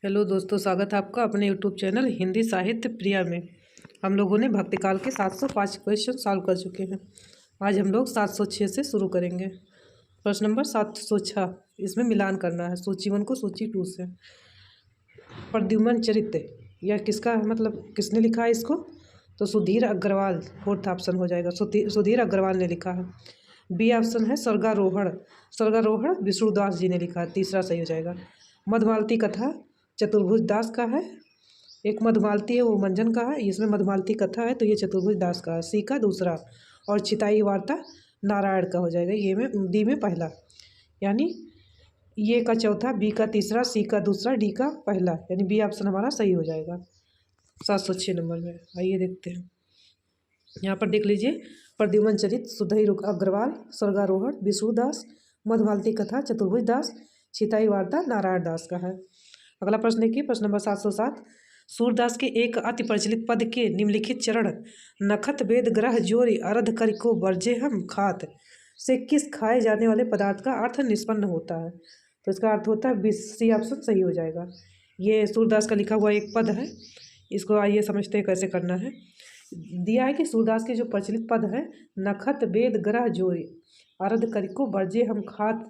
Hello दोस्तों, स्वागत है आपका अपने यूट्यूब चैनल हिंदी साहित्य प्रिया में। हम लोगों ने भक्तिकाल के 705 क्वेश्चन सॉल्व कर चुके हैं। आज हम लोग 706 से शुरू करेंगे। प्रश्न नंबर 706, इसमें मिलान करना है सूची 1 को सूची 2 से। प्रद्युम्न चरित्र, यह किसका मतलब किसने लिखा है इसको? तो सुधीर अग्रवाल, फोर्थ ऑप्शन हो जाएगा। सुधीर अग्रवाल ने लिखा है। बी ऑप्शन है स्वर्गारोहण। स्वर्गारोहण विष्णुदास जी ने लिखा है, तीसरा सही हो जाएगा। मधुमालती कथा चतुर्भुज दास का है। एक मधुमालती है वो मंजन का है, इसमें मधुमालती कथा है तो ये चतुर्भुज दास का है, सी का दूसरा। और चिताई वार्ता नारायण का हो जाएगा, ये में डी में पहला, यानी ये का चौथा, बी का तीसरा, सी का दूसरा, डी का पहला, यानी बी ऑप्शन हमारा सही हो जाएगा 706 नंबर में। आइए देखते हैं, यहाँ पर देख लीजिए। प्रद्युम्न चरित्र सुधीर अग्रवाल, स्वर्गारोहण विष्णुदास, मधुमालती कथा चतुर्भुज दास, चिताई वार्ता नारायण दास का है। अगला प्रश्न देखिए, प्रश्न नंबर 707। सूरदास के एक अति प्रचलित पद के निम्नलिखित चरण नखत वेद ग्रह जोरि अरध कर को वर्जे हम खात से किस खाए जाने वाले पदार्थ का अर्थ निष्पन्न होता है? तो इसका अर्थ होता है, सी ऑप्शन सही हो जाएगा। ये सूरदास का लिखा हुआ एक पद है, इसको आइए समझते हैं कैसे करना है। दिया है कि सूरदास के जो प्रचलित पद है, नखत वेद ग्रह जोरि अरध कर को वर्जे हम खात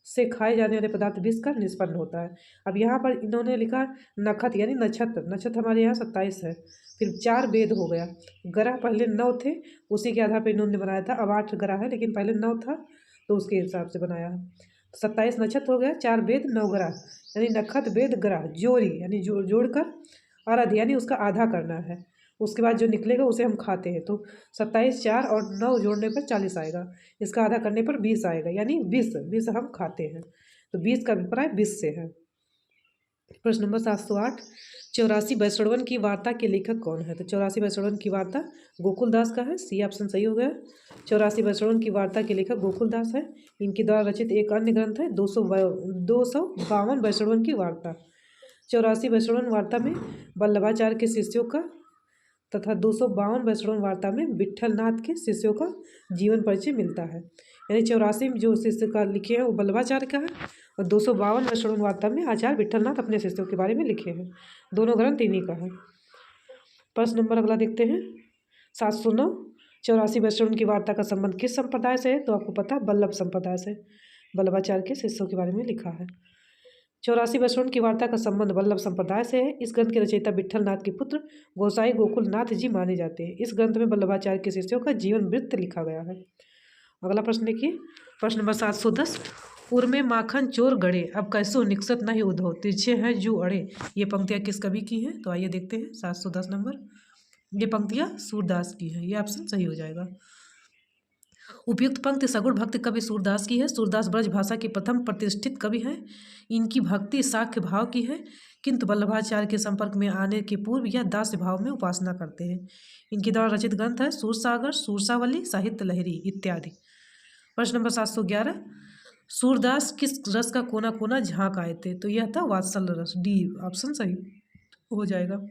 से खाए जाने वाले पदार्थ विष का निष्पन्न होता है। अब यहाँ पर इन्होंने लिखा नखत यानी नक्षत्र, नक्षत्र हमारे यहाँ 27 है, फिर 4 वेद हो गया, ग्रह पहले 9 थे, उसी के आधार पर इन्होंने बनाया था। अब 8 ग्रह है लेकिन पहले 9 था तो उसके हिसाब से बनाया है। 27 नक्षत्र हो गया, 4 वेद 9 ग्रह, यानी नखत वेद ग्रह जोड़ी यानी जोड़कर आराध्य यानी उसका आधा करना है, उसके बाद जो निकलेगा उसे हम खाते हैं। तो 27 4 और 9 जोड़ने पर 40 आएगा, इसका आधा करने पर 20 आएगा, यानी 20 हम खाते हैं। तो 20 का अभिप्राय 20 से है। प्रश्न नंबर 708। 84 वैष्णवन की वार्ता के लेखक कौन है? तो 84 वैष्णवन की वार्ता गोकुलदास का है, सी ऑप्शन सही हो गया। 84 वैष्णवन की वार्ता के लेखक गोकुलदास है। इनके द्वारा रचित एक अन्य ग्रंथ है 252 वैष्णवन की वार्ता। 84 वैष्णवन वार्ता में वल्लभाचार्य के शिष्यों का तथा 252 वैष्णवन वार्ता में विट्ठलनाथ के शिष्यों का जीवन परिचय मिलता है। यानी 84 में जो शिष्य का लिखे हैं वो वल्लभाचार्य का है, और 252 वैष्णवन वार्ता में आचार्य विट्ठलनाथ अपने शिष्यों के बारे में लिखे हैं। दोनों ग्रंथ इन्हीं का है। प्रश्न नंबर अगला देखते हैं, 709। 84 वैष्णवन की वार्ता का संबंध किस संप्रदाय से है? तो आपको पता है वल्लभ संप्रदाय से, वल्लभाचार्य के शिष्यों के बारे में लिखा है। 84 वैष्णवन की वार्ता का संबंध वल्लभ संप्रदाय से है। इस ग्रंथ के रचयिता विट्ठलनाथ के पुत्र गोसाई गोकुलनाथ जी माने जाते हैं। इस ग्रंथ में वल्लभाचार्य के शिष्यों का जीवन वृत्त लिखा गया है। अगला प्रश्न देखिए, प्रश्न नंबर 710। उर में माखन चोर गड़े अब कैसो निकसत नहीं उधो तिरछे हैं जू अड़े, ये पंक्तियाँ किस कवि की हैं? तो आइए देखते हैं 710 नंबर। ये पंक्तियाँ सूरदास की हैं, ये ऑप्शन सही हो जाएगा। उपयुक्त पंक्ति सगुण भक्त कवि सूरदास की है। सूरदास ब्रज भाषा के प्रथम प्रतिष्ठित कवि हैं। इनकी भक्ति साख्य भाव की है, किंतु वल्लभाचार्य के संपर्क में आने के पूर्व यह दास्य भाव में उपासना करते हैं। इनके द्वारा रचित ग्रंथ है सूरसागर, सूरसावली, साहित्य लहरी इत्यादि। प्रश्न नंबर 711। सूरदास किस रस का कोना कोना झांक आए थे? तो यह था वात्सल रस, डी ऑप्शन सही हो जाएगा।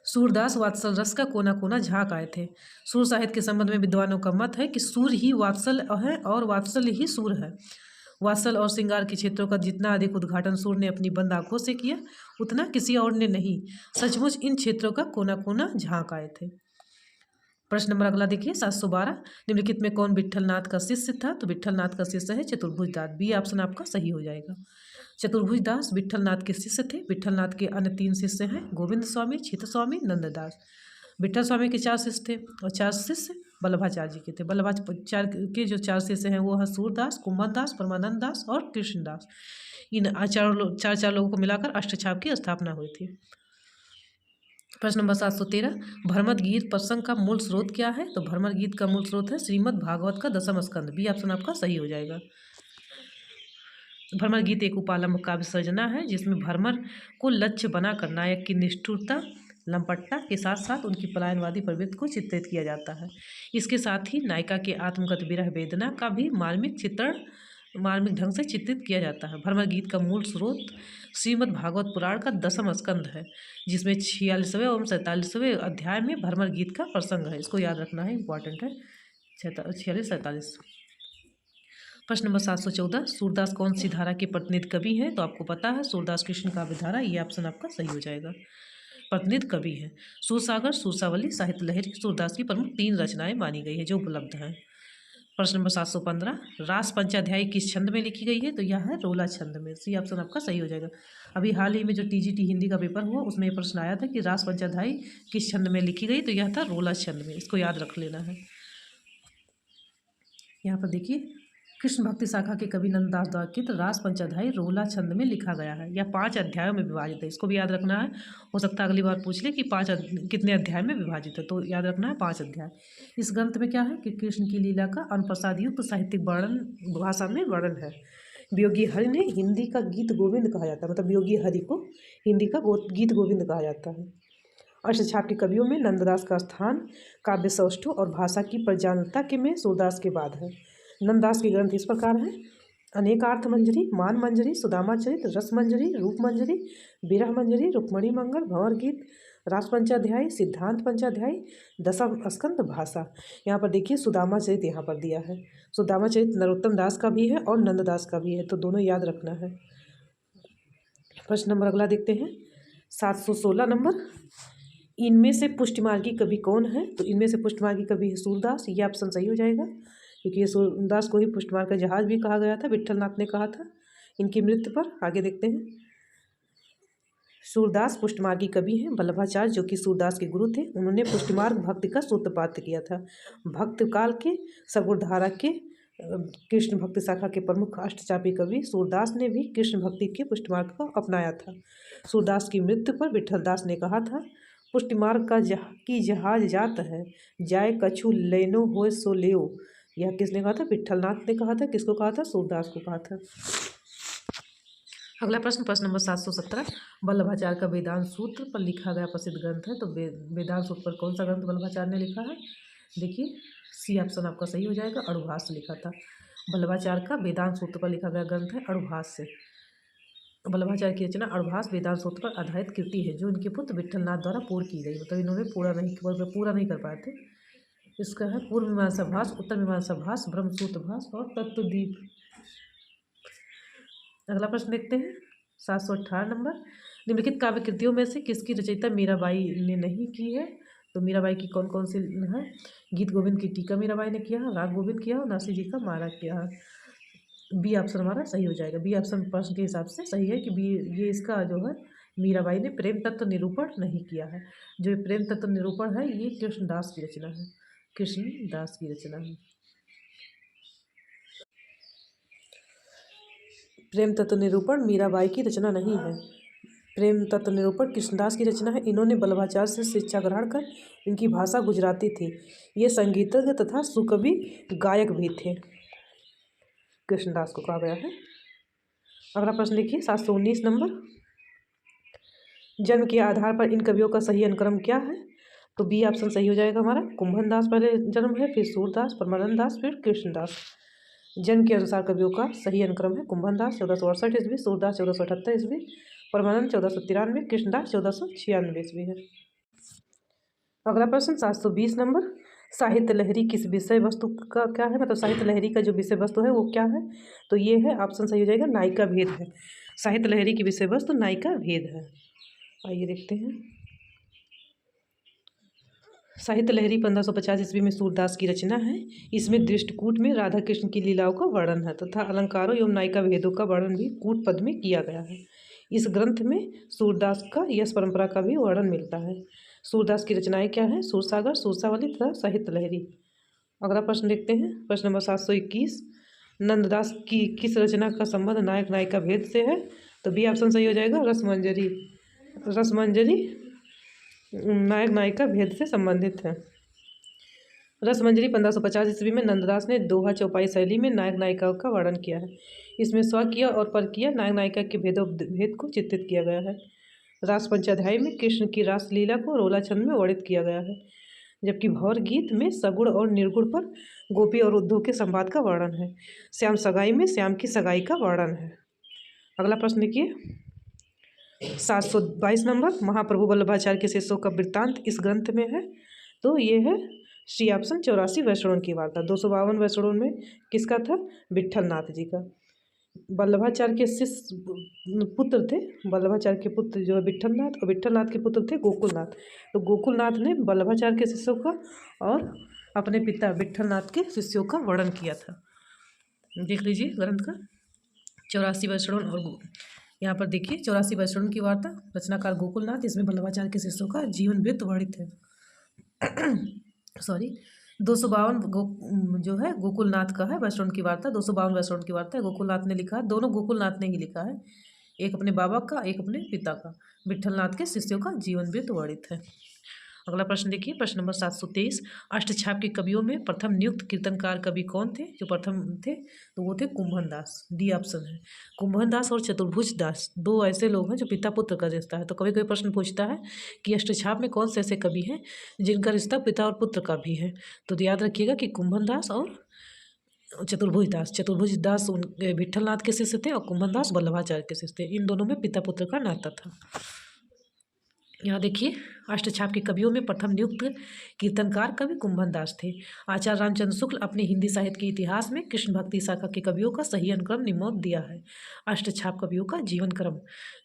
सूरदास वात्सल रस का कोना कोना झांक आए थे। सूर साहित्य के संबंध में विद्वानों का मत है कि सूर ही वात्सल है और वात्सल ही सूर है। वात्सल और श्रृंगार के क्षेत्रों का जितना अधिक उद्घाटन सूर ने अपनी बंद आंखों से किया, उतना किसी और ने नहीं। सचमुच इन क्षेत्रों का कोना कोना झांक आए थे। प्रश्न नंबर अगला देखिए, 712। निम्नलिखित में कौन विट्ठलनाथ का शिष्य था? तो विट्ठलनाथ का शिष्य है चतुर्भुज दास, बी ऑप्शन आपका सही हो जाएगा। चतुर्भुज दास विट्ठलनाथ के शिष्य थे। विट्ठलनाथ के अन्य 3 शिष्य हैं, गोविंद स्वामी, चित्त स्वामी, नंददास। विट्ठल स्वामी के 4 शिष्य थे और 4 शिष्य वल्लभाचार्य जी के थे। वल्लभाचार्य के जो 4 शिष्य हैं वो हैं सूरदास, कुंभन दास, परमानंद दास और कृष्णदास। इन चार लोगों को मिलाकर अष्टछाप की स्थापना हुई थी। प्रश्न नंबर 713। भरमत गीत प्रसंग का मूल स्रोत क्या है? तो भरमत गीत का मूल स्रोत है श्रीमद् भागवत का 10वां स्कंद, बी ऑप्शन आपका सही हो जाएगा। भ्रमर गीत एक उपालंब काव्य सर्जना है जिसमें भ्रमर को लक्ष्य बनाकर नायक की निष्ठुरता, लंपटता के साथ साथ उनकी पलायनवादी प्रवृत्ति को चित्रित किया जाता है। इसके साथ ही नायिका के आत्मगत विरह वेदना का भी मार्मिक ढंग से चित्रित किया जाता है। भ्रमर गीत का मूल स्रोत श्रीमद् भागवत पुराण का 10वां स्कंद है, जिसमें 46वें और 47वें अध्याय में भ्रमर गीत का प्रसंग है। इसको याद रखना है, इंपॉर्टेंट है। 46 47। प्रश्न नंबर 714, सूरदास कौन सी धारा के प्रतिनिधि कवि है? तो आपको पता है सूरदास कृष्ण काव्य धारा, ये ऑप्शन आपका सही हो जाएगा। प्रतिनिधि कवि है। सूरसागर, सूरसावली, साहित्य लहरी सूरदास की प्रमुख 3 रचनाएं मानी गई है जो उपलब्ध हैं। प्रश्न नंबर 715, रास पंचाध्यायी किस छंद में लिखी गई है? तो यह है रोला छंद में। सी ऑप्शन आपका सही हो जाएगा। अभी हाल ही में जो टीजीटी हिंदी का पेपर हुआ उसमें ये प्रश्न आया था कि रास पंचाध्यायी किस छंद में लिखी गई, तो यह था रोला छंद में। इसको याद रख लेना है। यहाँ पर देखिए, कृष्ण भक्ति शाखा के कवि नंददास द्वारा कृत रास पंचाध्यायी रोला छंद में लिखा गया है। यह 5 अध्यायों में विभाजित है। इसको भी याद रखना है। हो सकता है अगली बार पूछ ले कि कितने अध्याय में विभाजित है, तो याद रखना है 5 अध्याय। इस ग्रंथ में क्या है कि कृष्ण की लीला का अनुप्रसाद युक्त साहित्यिक वर्णन भाषा में वर्णन है। वियोगी हरि ने हिंदी का गीत गोविंद कहा जाता है, मतलब वियोगी हरि को हिंदी का गीत गोविंद कहा जाता है। अष्टछाप के कवियों में नंददास का स्थान काव्य सौष्ठव और भाषा की प्रजानता के में सूरदास के बाद है। नंददास के ग्रंथ इस प्रकार हैं: अनेकार्थ मंजरी, मान मंजरी, सुदामा चरित, रस मंजरी, रूप मंजरी, विरह मंजरी, रुक्मणी मंगल, भंवर गीत, रास पंचाध्यायी, सिद्धांत पंचाध्यायी, दशम स्कंद, भाषा। यहाँ पर देखिए सुदामा चरित यहाँ पर दिया है। सुदामा चरित नरोत्तम दास का भी है और नंददास का भी है, तो दोनों याद रखना है। प्रश्न नंबर अगला देखते हैं 716 नंबर, इनमें से पुष्टिमार्गी कवि कौन है? तो इनमें से पुष्टिमार्गी कवि है सूरदास। ये ऑप्शन सही हो जाएगा, क्योंकि ये सूरदास को ही पुष्टिमार्ग का जहाज भी कहा गया था, विट्ठलनाथ ने कहा था इनकी मृत्यु पर। आगे देखते हैं, सूरदास पुष्टिमार्गी कवि हैं। वल्लभाचार्य जो कि सूरदास के गुरु थे, उन्होंने पुष्टिमार्ग भक्ति का सूत्रपात किया था। भक्त काल के सगुण धारा के कृष्ण भक्ति शाखा के प्रमुख अष्टचापी कवि सूरदास ने भी कृष्ण भक्ति के पुष्टिमार्ग को अपनाया था। सूरदास की मृत्यु पर विट्ठलदास ने कहा था, पुष्टिमार्ग का की जहाज जात है, जाए कछु लेनो हो सो लेओ। यह किसने कहा था? विट्ठलनाथ ने कहा था। किसको कहा था? सूरदास को कहा था। अगला प्रश्न, प्रश्न नंबर 717, वल्लभाचार्य का वेदांत सूत्र पर लिखा गया प्रसिद्ध ग्रंथ है। तो वेदांत सूत्र पर कौन सा ग्रंथ वल्लभाचार्य ने लिखा है? देखिए सी ऑप्शन आपका सही हो जाएगा, अणुभाष्य लिखा था। वल्लभाचार्य का वेदांत सूत्र पर लिखा गया ग्रंथ है अणुभाष्य। वल्लभाचार्य की रचना अणुभाष्य वेदांत सूत्र पर आधारित कृति है, जो इनके पुत्र विट्ठलनाथ द्वारा पूर्ण की गई। मतलब इन्होंने पूरा नहीं कर पाए थे। इसका है पूर्व मीमांसा भाष, उत्तर मीमांसा भाष, ब्रह्मसूत्र भाष और तत्वदीप। अगला प्रश्न देखते हैं 718 नंबर, निम्नलिखित काव्य कृतियों में से किसकी रचयिता मीराबाई ने नहीं की है? तो मीराबाई की कौन कौन सी है? गीत गोविंद की टीका मीराबाई ने किया है, राग गोविंद किया और नासिर जी का मारा किया है। बी ऑप्शन हमारा सही हो जाएगा। बी ऑप्शन प्रश्न के हिसाब से सही है कि बी ये इसका जो है मीराबाई ने प्रेम तत्व निरूपण नहीं किया है। जो प्रेम तत्व निरूपण है ये कृष्णदास की रचना है, कृष्णदास की रचना है। प्रेम तत्व निरूपण मीराबाई की रचना नहीं है। प्रेम तत्व निरूपण कृष्णदास की रचना है। इन्होंने वल्लभाचार्य से शिक्षा ग्रहण कर इनकी भाषा गुजराती थी। ये संगीतज्ञ तथा सुकवि गायक भी थे। कृष्णदास को कहा गया है। अगला प्रश्न देखिए 719 नंबर, जन्म के आधार पर इन कवियों का सही अनुक्रम क्या है? तो बी ऑप्शन सही हो जाएगा हमारा। कुंभन दास पहले जन्म है, फिर सूरदास, परमानंद दास, फिर कृष्णदास। जन्म के अनुसार कवियों का सही अनुक्रम है कुंभन दास 1468 ईस्वी, सूरदास 1478 ईस्वी, परमानंद 1493, कृष्णदास 1496 ईस्वी है। अगला प्रश्न 720 नंबर, साहित्य लहरी किस विषय वस्तु का क्या है? मतलब साहित्य लहरी का जो विषय वस्तु है वो क्या है? तो ये है ऑप्शन सही हो जाएगा, नायिका भेद है। साहित्य लहरी की विषय वस्तु नायिका भेद है। आइए देखते हैं, साहित्य लहरी 1550 ईस्वी में सूरदास की रचना है। इसमें दृष्टकूट में राधा कृष्ण की लीलाओं का वर्णन है तथा अलंकारों एवं नायिका भेदों का वर्णन भी कूट पद में किया गया है। इस ग्रंथ में सूरदास का यश परंपरा का भी वर्णन मिलता है। सूरदास की रचनाएं क्या है? सूरसागर, सूरसावली तथा साहित्य लहरी। अगला प्रश्न देखते हैं, प्रश्न नंबर 721, नंददास की किस रचना का संबंध नायक नायिका भेद से है? तो बी ऑप्शन सही हो जाएगा, रसमंजरी। रसमंजरी नायक नायिका भेद से संबंधित है। रसमंजरी 1550 ईस्वी में नंददास ने दोहा चौपाई शैली में नायक नायिकाओं का वर्णन किया है। इसमें स्वकीय और परकीय नायक नायिका के भेद को चित्रित किया गया है। रास पंचाध्यायी में कृष्ण की रासलीला को रोला छंद में वर्णित किया गया है, जबकि भंवर गीत में सगुण और निर्गुण पर गोपी और उद्धव के संवाद का वर्णन है। श्याम सगाई में श्याम की सगाई का वर्णन है। अगला प्रश्न देखिए 722 नंबर, महाप्रभु वल्लभाचार्य के शिष्यों का वृत्तांत इस ग्रंथ में है। तो ये है सी ऑप्शन 84 वैष्णव की वार्ता। 252 वैष्णव में किसका था? विट्ठल नाथ जी का। वल्लभाचार्य के शिष्य पुत्र थे, वल्लभाचार्य के पुत्र जो है विट्ठल नाथ, और विट्ठल नाथ के पुत्र थे गोकुलनाथ। तो गोकुलनाथ ने वल्लभाचार्य के शिष्यों का और अपने पिता विट्ठल नाथ के शिष्यों का वर्णन किया था। देख लीजिए ग्रंथ का 84 वैष्णव। और यहाँ पर देखिए 84 वैष्णव की वार्ता, रचनाकार गोकुलनाथ। इसमें वल्लभाचार्य के शिष्यों का जीवन वृत्त वर्णित है। सॉरी, 252 जो है गोकुलनाथ का है वैष्णव की वार्ता। 252 वैष्णव की वार्ता है, गोकुलनाथ ने लिखा है। दोनों गोकुलनाथ ने ही लिखा है, एक अपने बाबा का, एक अपने पिता का। विट्ठलनाथ के शिष्यों का जीवन वृत्त वर्णित है। अगला प्रश्न देखिए, प्रश्न नंबर 723। अष्टछाप के कवियों में प्रथम नियुक्त कीर्तनकार कवि कौन थे? जो प्रथम थे तो वो थे कुंभन दास। डी ऑप्शन है। कुंभन दास और चतुर्भुज दास दो ऐसे लोग हैं जो पिता पुत्र का रिश्ता है। तो कभी कभी प्रश्न पूछता है कि अष्टछाप में कौन से ऐसे कवि हैं जिनका रिश्ता पिता और पुत्र का भी है। तो याद रखिएगा कि कुंभन दास और चतुर्भुज दास। चतुर्भुज दास विट्ठलनाथ के शिष्य थे और कुंभन दास वल्लभाचार्य के शिष्य थे। इन दोनों में पिता पुत्र का नाता था। यहाँ देखिए, अष्टछाप के कवियों में प्रथम नियुक्त कीर्तनकार कवि कुंभन दास थे। आचार्य रामचंद्र शुक्ल अपने हिंदी साहित्य के इतिहास में कृष्ण भक्ति शाखा के कवियों का सही अनुक्रम निम्नोक्त दिया है। अष्टछाप कवियों का जीवन क्रम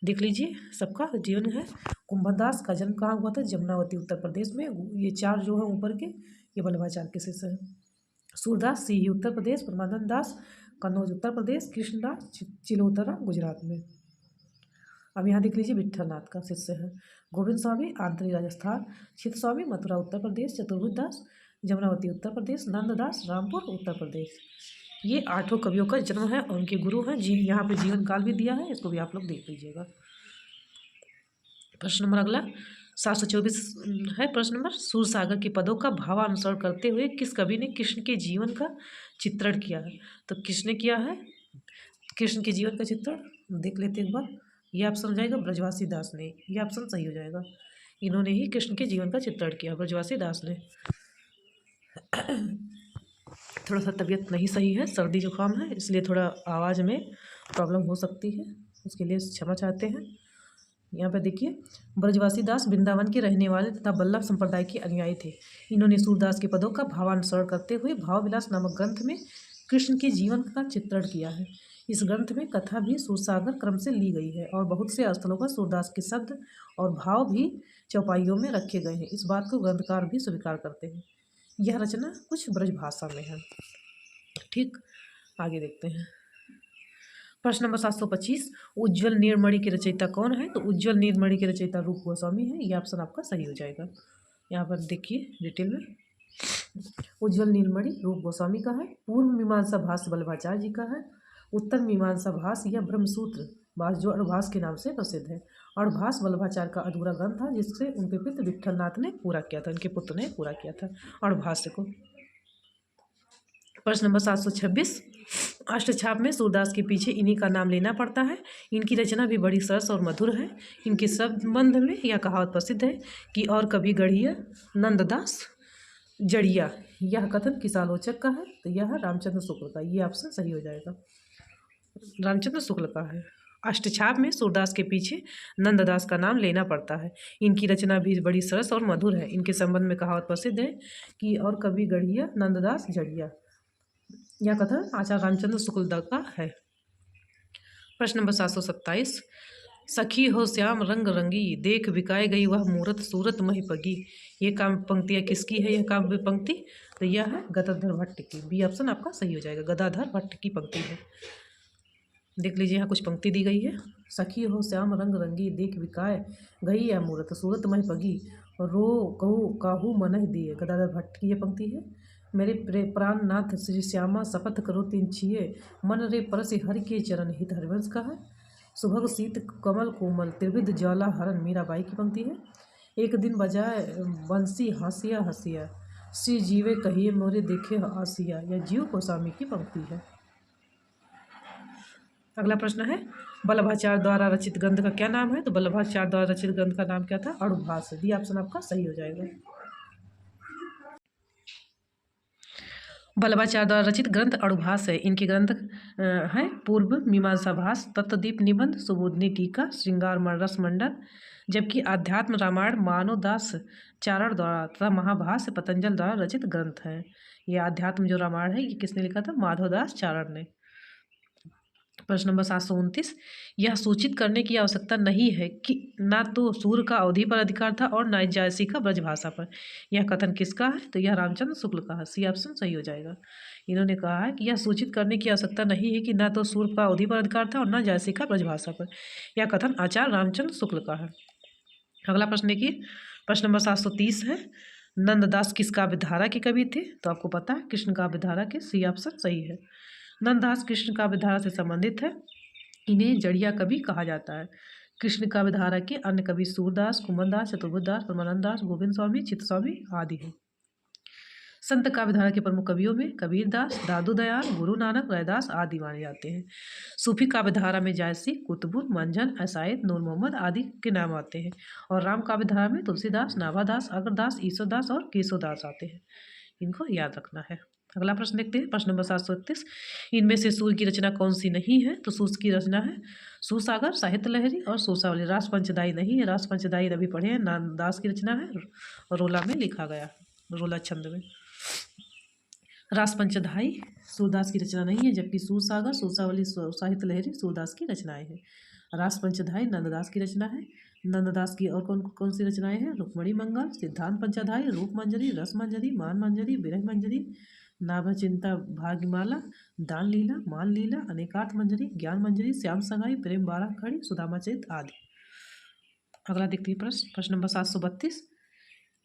देख लीजिए, सबका जीवन है। कुंभन दास का जन्म कहाँ हुआ था? जमुनावती उत्तर प्रदेश में। ये चार जो है ऊपर के, ये वल्लभाचार्य के शिष्य हैं। सूरदास सीही उत्तर प्रदेश, परमानंद दास कन्नौज उत्तर प्रदेश, कृष्णदास चिलोतरा गुजरात में। अब यहाँ देख लीजिए, विट्ठलनाथ का शिष्य है गोविंद स्वामी आंतरी राजस्थान, चित स्वामी मथुरा उत्तर प्रदेश, चतुर्भुज दास जमुनावती उत्तर प्रदेश, नंददास रामपुर उत्तर प्रदेश। ये 8 कवियों का जन्म है और उनके गुरु हैं जी। यहाँ पे जीवन काल भी दिया है, इसको भी आप लोग देख लीजिएगा। प्रश्न नंबर अगला 724 है। प्रश्न नंबर, सूरसागर के पदों का भावानुसरण करते हुए किस कवि ने कृष्ण के जीवन का चित्रण किया है? तो किसने किया है कृष्ण के जीवन का चित्रण? देख लेते एक बार। ये ऑप्शन हो जाएगा ब्रजवासी दास ने। ये ऑप्शन सही हो जाएगा। इन्होंने ही कृष्ण के जीवन का चित्रण किया, ब्रजवासी दास ने। थोड़ा सा तबीयत नहीं सही है, सर्दी जुकाम है, इसलिए थोड़ा आवाज़ में प्रॉब्लम हो सकती है, उसके लिए क्षमा चाहते हैं। यहाँ पे देखिए, ब्रजवासी दास वृंदावन के रहने वाले तथा वल्लभ संप्रदाय के अनुयायी थे। इन्होंने सूरदास के पदों का भावानुसरण करते हुए भावविलास नामक ग्रंथ में कृष्ण के जीवन का चित्रण किया है। इस ग्रंथ में कथा भी सूरसागर क्रम से ली गई है और बहुत से स्थलों पर सूरदास के शब्द और भाव भी चौपाइयों में रखे गए हैं। इस बात को ग्रंथकार भी स्वीकार करते हैं। यह रचना कुछ ब्रज भाषा में है। ठीक, आगे देखते हैं। प्रश्न नंबर 725, उज्ज्वल नीलमणि के रचयिता कौन है? तो उज्ज्वल नीलमणि के रचयिता रूप गोस्वामी है। यह ऑप्शन आपका सही हो जाएगा। यहाँ पर देखिए डिटेल में, उज्ज्वल नीलमणि रूप गोस्वामी का है। पूर्व मीमांसा भाष्य वल्लभाचार्य जी का है। उत्तर मीमांसा भाष्य या ब्रह्मसूत्र भाष्य जो अणुभाष्य के नाम से प्रसिद्ध है। अणुभाष्य वल्लभाचार्य का अधूरा ग्रंथ था जिससे उनके पिता विट्ठलनाथ ने पूरा किया था, उनके पुत्र ने पूरा किया था अणुभाष्य को। प्रश्न नंबर 726, अष्टछाप में सूरदास के पीछे इन्हीं का नाम लेना पड़ता है। इनकी रचना भी बड़ी सरस और मधुर है। इनके संबंध में यह कहावत प्रसिद्ध है कि और कभी गढ़िया नंददास जड़िया। यह कथन किस आलोचक का है? तो यह रामचंद्र शुक्ल का। ये ऑप्शन सही हो जाएगा, रामचंद्र शुक्ल का है। अष्टछाप में सूरदास के पीछे नंददास का नाम लेना पड़ता है। इनकी रचना भी बड़ी सरस और मधुर है। इनके संबंध में कहावत प्रसिद्ध है कि और कभी गढ़िया नंददास जड़िया। यह कथन आचार्य रामचंद्र शुक्ल का है। प्रश्न नंबर 727, सखी हो श्याम रंग रंगी देख बिकाए गई वह मूरत सूरत मही पगी। ये काम पंक्तियाँ किसकी है? यह काव्य पंक्ति तो यह है गदाधर भट्ट की। बी ऑप्शन आपका सही हो जाएगा, गदाधर भट्ट की पंक्ति है। देख लीजिए, यहाँ कुछ पंक्ति दी गई है। सखी हो श्याम रंग रंगी देख बिकाए गई यह मूरत सूरत मही पगी रो कहू काहू मनह दिए। गदाधर भट्ट की ये पंक्ति है। मेरे प्राण नाथ श्री श्यामा शपथ करो तीन छिए मन रे परस हरि के चरण हित। हरिवंश का है। सुभग शीत कमल कोमल त्रिविध ज्वाला हरण मीराबाई की पंक्ति है। एक दिन बजाए बंसी हंसिया हंसिया श्री जीवे कहिए मोरे देखे आसिया। यह जीव गोस्वामी की पंक्ति है। अगला प्रश्न है, वल्लभाचार्य द्वारा रचित ग्रंथ का क्या नाम है? तो वल्लभाचार्य द्वारा रचित ग्रंथ का नाम क्या था? अणुभाष्य। डी ऑप्शन आपका सही हो जाएगा। वल्लभाचार्य द्वारा रचित ग्रंथ अणुभाष है। इनके ग्रंथ हैं पूर्व मीमांसा भाष, तत्वदीप निबंध, सुबोधनी टीका, श्रृंगार रस मंडल। जबकि आध्यात्म रामायण मानवदास चारण द्वारा तथा महाभाष्य पतंजल द्वारा रचित ग्रंथ है। ये आध्यात्म जो रामायण है ये किसने लिखा था? माधवदास चारण ने। प्रश्न नंबर 729, यह सूचित करने की आवश्यकता नहीं है कि ना तो सूर्य का अवधि पर अधिकार था और ना जायसी का ब्रजभाषा पर। यह कथन किसका है? तो यह रामचंद्र शुक्ल का है। सी ऑप्शन सही हो जाएगा। इन्होंने कहा है कि यह सूचित करने की आवश्यकता नहीं है कि ना तो सूर्य का अवधि पर अधिकार था और ना जायसी का ब्रजभाषा पर। यह कथन आचार्य रामचंद्र शुक्ल का है। अगला प्रश्न देखिए, प्रश्न नंबर 730 है, नंददास किस काव्यधारा के कवि थे? तो आपको पता है कृष्ण काव्यधारा के। सी ऑप्शन सही है। नंददास कृष्ण काव्यधारा से संबंधित है। इन्हें जड़िया कवि कहा जाता है। कृष्ण काव्यधारा के अन्य कवि सूरदास, कुंभनदास, चतुर्भुजदास, परमानंददास, गोविंद स्वामी, चित्त स्वामी आदि हैं। संत काव्यधारा के प्रमुख कवियों में कबीरदास, दादू दयाल, गुरु नानक, रैदास आदि माने जाते हैं। सूफी काव्यधारा में जायसी, कुतुबुल, मंझन, ऐसायत, नूर मोहम्मद आदि के नाम आते हैं। और राम काव्यधारा में तुलसीदास, नाभादास, अग्रदास, ईश्वरदास और केशवदास आते हैं। इनको याद रखना है। अगला प्रश्न देखते हैं, प्रश्न नंबर 731, इनमें से सूर्य की रचना कौन सी नहीं है? तो सूर्य की रचना है सुसागर, साहित्य लहरी और सोसावली। रास पंचदाई नहीं है। रास पंचदाई अभी पढ़े हैं, नानदास की रचना है, रोला में लिखा गया, रोला छंद में। रास पंचदाई सूरदास की रचना नहीं है, जबकि सूरसागर, सोसावली, साहित्य लहरी सूरदास की रचनाएं हैं। रास पंचदाई नंददास की रचना है। नंददास की और कौन कौन सी रचनाएं हैं? रुक्मणी मंगल, सिद्धांत पंचदाई, रूप मंजरी, रस मंजरी, मान मंजरी, विरह मंजरी, नाभचिंता भाग्यमाला, दान लीला, मान लीला, अनेकार्थ मंजरी, ज्ञान मंजरी, श्याम संगाई, प्रेम बारह खड़ी, सुदामा चरित आदि। अगला देखते हैं प्रश्न नंबर 732,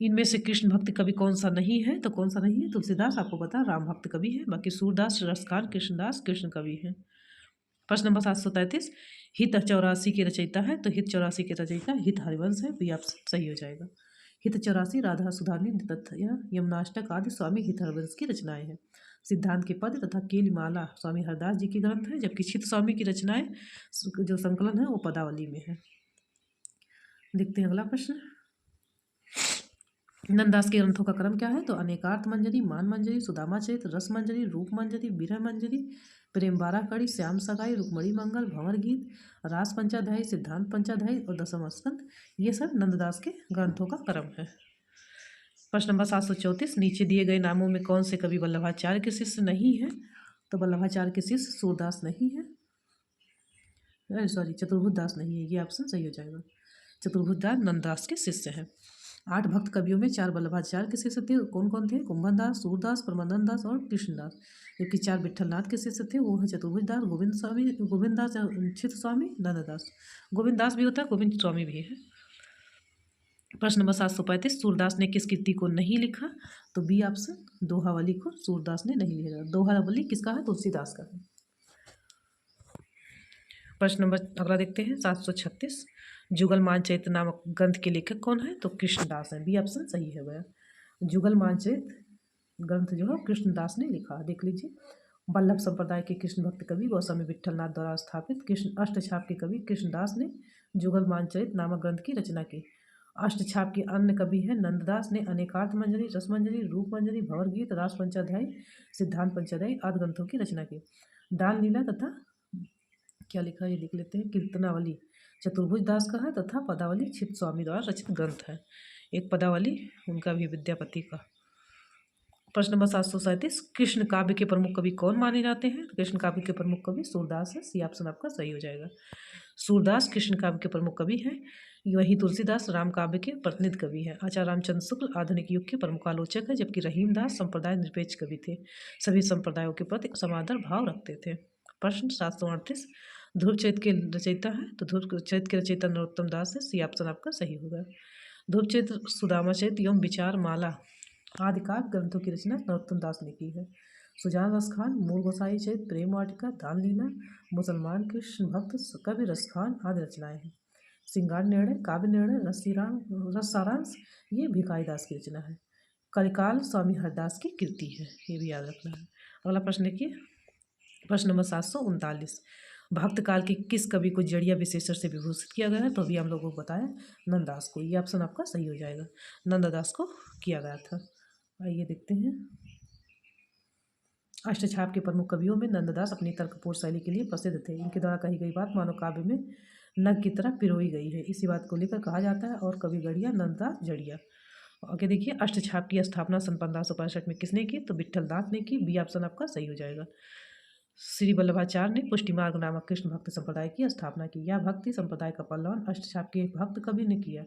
इनमें से कृष्ण भक्त कवि कौन सा नहीं है? तो कौन सा नहीं है? तुलसीदास आपको पता, राम भक्त कवि है। बाकी सूरदास, रसखान, कृष्णदास कृष्ण कवि है। प्रश्न नंबर 733, हित 84 के रचयिता है। तो हित 84 के रचयिता हित हरिवंश है। बी ऑप्शन सही हो जाएगा। हित 84 राधा सुधानी तथा यमुनाष्टक आदि स्वामी हित हरिवंश की रचनाएं हैं। सिद्धांत के पद तथा केलीमाला स्वामी हरदास जी के ग्रंथ है। जबकि चित्त स्वामी की रचनाएं जो संकलन है वो पदावली में है। देखते हैं अगला प्रश्न, नंददास के ग्रंथों का क्रम क्या है? तो अनेकार्थ मंजरी, मान मंजरी, सुदामा चरित, रस मंजरी, रूप मंजरी, विरह मंजरी, प्रेम बारह कड़ी, श्याम सगाई, रुक्मणी मंगल, भंवर गीत, रास पंचाध्यायी, सिद्धांत पंचाध्यायी और दशम स्कंद, ये सब नंददास के ग्रंथों का क्रम है। प्रश्न नंबर 734, नीचे दिए गए नामों में कौन से कवि वल्लभाचार्य के शिष्य नहीं है? तो वल्लभाचार्य के शिष्य सूरदास नहीं है, चतुर्भुज दास नहीं है। ये ऑप्शन सही हो जाएगा। चतुर्भुज दास नंददास के शिष्य हैं। 8 भक्त कवियों में 4 वल्लभाचार्य के शिष्य थे। कौन कौन थे? कुंभनदास, सूरदास, परमानंददास और कृष्णदास। जबकि 4 विट्ठलनाथ के शिष्य थे, वो है चतुर्भुजदास, गोविंद स्वामी, गोविंददास, चित्त स्वामी, नंददास। गोविंददास भी होता है, गोविंद स्वामी भी है। प्रश्न नंबर 735, सूरदास ने किस कृति को नहीं लिखा? तो बी ऑप्शन दोहावली को सूरदास ने नहीं लिखा। दोहावली किसका है? तुलसीदास का है। प्रश्न नंबर अगला देखते हैं 736, जुगल मानचरित नामक ग्रंथ के लेखक कौन है? तो कृष्णदास हैं। बी ऑप्शन सही है गया। जुगल मानचरित ग्रंथ जो है कृष्णदास ने लिखा। देख लीजिए, वल्लभ संप्रदाय के कृष्ण भक्त कवि गोस्वामी विट्ठलनाथ द्वारा स्थापित कृष्ण अष्टछाप के कवि कृष्णदास ने जुगल मानचरित नामक ग्रंथ की रचना की। अष्टछाप के अन्य कवि हैं नंददास ने अनेकार्थ मंजरी, रस मंजरी, रूप मंजरी, भंवर गीत, रास पंचाध्यायी, सिद्धांत पंचाध्यायी आदि ग्रंथों की रचना की। दान लीला तथा क्या लिखा है ये देख लेते हैं, कीर्तनावली चतुर्भुज दास का है तथा पदावली चित्त स्वामी द्वारा रचित ग्रंथ है। एक पदावली उनका भी विद्यापति का। प्रश्न नंबर 737, कृष्ण काव्य के प्रमुख कवि कौन माने जाते हैं? कृष्ण काव्य के प्रमुख कवि सूरदास है। सी ऑप्शन आपका सही हो जाएगा। सूरदास कृष्ण काव्य के प्रमुख कवि हैं। वहीं तुलसीदास राम काव्य के प्रतिनिधि कवि हैं। आचार्य रामचंद्र शुक्ल आधुनिक युग के प्रमुख आलोचक है। जबकि रहीमदास संप्रदाय निरपेक्ष कवि थे, सभी संप्रदायों के प्रति समादर भाव रखते थे। प्रश्न 738, ध्रुव चरित के रचयिता है। तो ध्रुव चरित के रचयिता नरोत्तम दास है। सी ऑप्शन आपका सही होगा। ध्रुव चरित, सुदामा चरित एवं विचार माला आदि काव्य ग्रंथों की रचना नरोत्तम दास ने की है। सुजान रसखान, मूल गोसाई चरित, प्रेम वाटिका, दान लीला, मुसलमान कृष्ण भक्त, कवि रसखान आदि रचनाएं हैं। श्रृंगार निर्णय, काव्य निर्णय, रस सारांश, ये भिखारी दास की रचना है। कलिकाल स्वामी हरदास की कृति है, ये भी याद रखना है। अगला प्रश्न देखिए, प्रश्न नंबर 739, भक्त काल के किस कवि को जड़िया विशेषण से विभूषित किया गया है? तो अभी हम लोगों को बताया नंददास को। ये ऑप्शन आपका सही हो जाएगा। नंददास को किया गया था। आइए देखते हैं, अष्टछाप के प्रमुख कवियों में नंददास अपनी तर्कपूर्ण शैली के लिए प्रसिद्ध थे। इनके द्वारा कही गई बात मानव काव्य में नग की तरह पिरोई गई है। इसी बात को लेकर कहा जाता है और कवि गढ़िया नंददास जड़िया। आगे देखिए, अष्टछाप की स्थापना सन 1565 में किसने की? तो विट्ठल दास ने की। बी ऑप्शन आपका सही हो जाएगा। श्री वल्लभाचार्य ने पुष्टिमार्ग नामक कृष्ण भक्ति संप्रदाय की स्थापना की। यह भक्ति संप्रदाय का पल्लवन अष्टछाप के भक्त कवि ने किया।